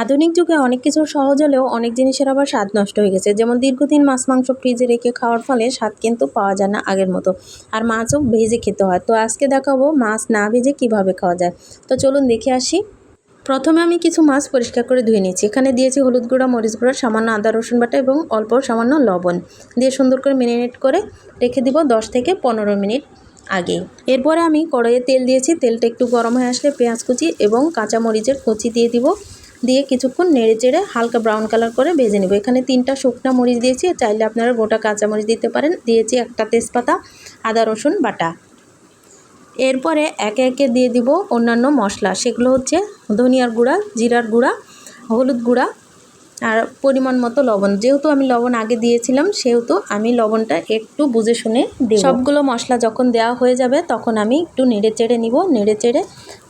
আধুনিক যুগে অনেক কিছু সহজ হলেও অনেক জিনিসের আবার স্বাদ নষ্ট হয়ে গেছে। যেমন দীর্ঘদিন মাছ মাংস ফ্রিজে রেখে খাওয়ার ফলে স্বাদ কিন্তু পাওয়া যায় না আগের মতো, আর মাছও ভেজে খেতে হয়। তো আজকে দেখাবো মাছ না ভেজে কিভাবে খাওয়া যায়। তো চলুন দেখে আসি। প্রথমে আমি কিছু মাছ পরিষ্কার করে ধুয়ে নিচ্ছি। এখানে দিয়েছি হলুদ গুঁড়া, মরিচ গুঁড়া, সামান্য আদা রসুন বাটা এবং অল্প সামান্য লবণ দিয়ে সুন্দর করে ম্যারিনেট করে রেখে দিব 10 থেকে 15 মিনিট আগে। এরপরে আমি কড়াইয়ে তেল দিয়েছি। তেলটা একটু গরম হয়ে আসলে পেঁয়াজ কুচি এবং কাঁচা মরিচের কুচি দিয়ে দিব। দিয়ে কিছুক্ষণ নেড়ে চেড়ে হালকা ব্রাউন কালার করে ভেজে নেব। এখানে 3টা শুকনা মরিচ দিয়েছি, চাইলে আপনারা গোটা কাঁচা মরিচ দিতে পারেন। দিয়েছি একটা তেজপাতা, আদা রসুন বাটা। এরপরে একে একে দিয়ে দিব অন্যান্য মশলা। সেগুলো হচ্ছে ধনিয়ার গুঁড়া, জিরার গুঁড়া, হলুদ গুঁড়া আর পরিমাণ মতো লবণ। যেহেতু আমি লবণ আগে দিয়েছিলাম সেহেতু আমি লবণটা একটু বুঝে শুনে দিই। সবগুলো মশলা যখন দেওয়া হয়ে যাবে তখন আমি একটু নেড়ে চেড়ে নিব। নেড়ে চেড়ে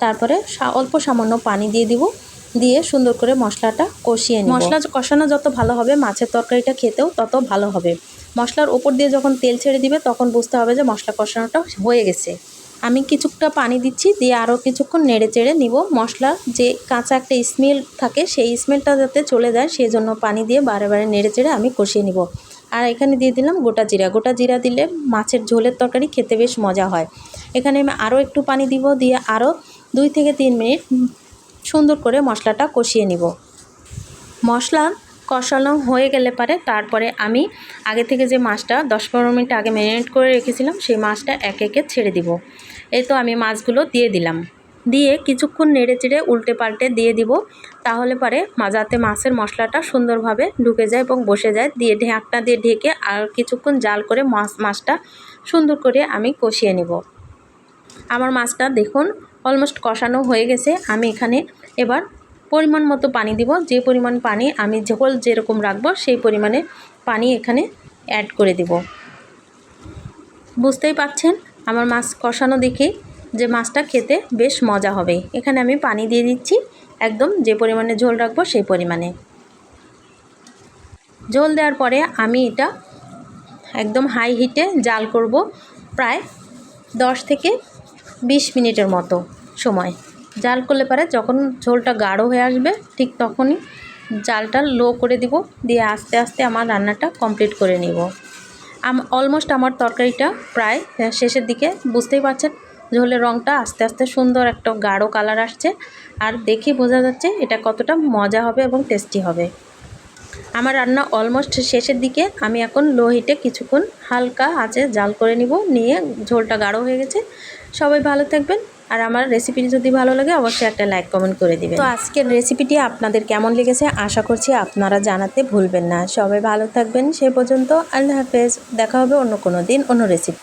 তারপরে অল্প সামান্য পানি দিয়ে দিব। দিয়ে সুন্দর করে মশলাটা কষিয়ে নিব। মশলা কষানো যত ভালো হবে মাছের তরকারিটা খেতেও তত ভালো হবে। মশলার ওপর দিয়ে যখন তেল ছেড়ে দিবে তখন বুঝতে হবে যে মশলা কষানোটা হয়ে গেছে। আমি কিছুটা পানি দিচ্ছি, দিয়ে আরও কিছুক্ষণ নেড়ে চেড়ে নিব। মশলার যে কাঁচা একটা স্মেল থাকে সেই স্মেলটা যাতে চলে যায় সেই জন্য পানি দিয়ে বারে বারে নেড়ে চেড়ে আমি কষিয়ে নিব। আর এখানে দিয়ে দিলাম গোটা জিরা। গোটা জিরা দিলে মাছের ঝোলের তরকারি খেতে বেশ মজা হয়। এখানে আমি আরও একটু পানি দিব, দিয়ে আরও 2 থেকে 3 মিনিট সুন্দর করে মশলাটা কষিয়ে নিব। মশলা কষানো হয়ে গেলে তারপরে আমি আগে থেকে যে মাছটা 10-15 মিনিট আগে ম্যারিনেট করে রেখেছিলাম সেই মাছটা একে একে ছেড়ে দিব। এই তো আমি মাছগুলো দিয়ে দিলাম। দিয়ে কিছুক্ষণ নেড়ে চেড়ে উল্টে পাল্টে দিয়ে দিব। তাহলে যাতে মাছের মশলাটা সুন্দরভাবে ঢুকে যায় এবং বসে যায়। দিয়ে ঢাকনা দিয়ে ঢেকে আর কিছুক্ষণ জাল করে মাছটা সুন্দর করে আমি কষিয়ে নেব। আমার মাছটা দেখুন অলমোস্ট কষানো হয়ে গেছে। আমি এখানে এবার পরিমাণ মতো পানি দিব। যে পরিমাণ পানি আমি ঝোল যেরকম রাখবো সেই পরিমাণে পানি এখানে অ্যাড করে দিব। বুঝতেই পাচ্ছেন আমার মাছ কষানো দেখে যে মাছটা খেতে বেশ মজা হবে। এখানে আমি পানি দিয়ে দিচ্ছি একদম যে পরিমাণে ঝোল রাখবো সেই পরিমাণে। ঝোল দেওয়ার পরে আমি এটা একদম হাই হিটে জাল করব প্রায় 10 থেকে 20 মিনিটের মতো সময়। জাল করলে যখন ঝোলটা গাঢ় হয়ে আসবে ঠিক তখনই জালটা লো করে দিব। দিয়ে আস্তে আস্তে আমার রান্নাটা কমপ্লিট করে নিব। অলমোস্ট আমার তরকারিটা প্রায় শেষের দিকে। বুঝতেই পারছেন ঝোলের রঙটা আস্তে আস্তে সুন্দর একটা গাঢ় কালার আসছে, আর দেখে বোঝা যাচ্ছে এটা কতটা মজা হবে এবং টেস্টি হবে। আমার রান্না অলমোস্ট শেষের দিকে। আমি এখন লো হিটে কিছুক্ষণ হালকা আঁচে জাল করে নিব। নিয়ে ঝোলটা গাঢ় হয়ে গেছে। সবাই ভালো থাকবেন, আর আমার রেসিপিটি যদি ভালো লাগে অবশ্যই একটা লাইক কমেন্ট করে দিবেন। তো আজকের রেসিপিটি আপনাদের কেমন লেগেছে আশা করছি আপনারা জানাতে ভুলবেন না। সবাই ভালো থাকবেন। সে পর্যন্ত আল্লাহ হাফেজ। দেখা হবে অন্য কোনো দিন অন্য রেসিপি।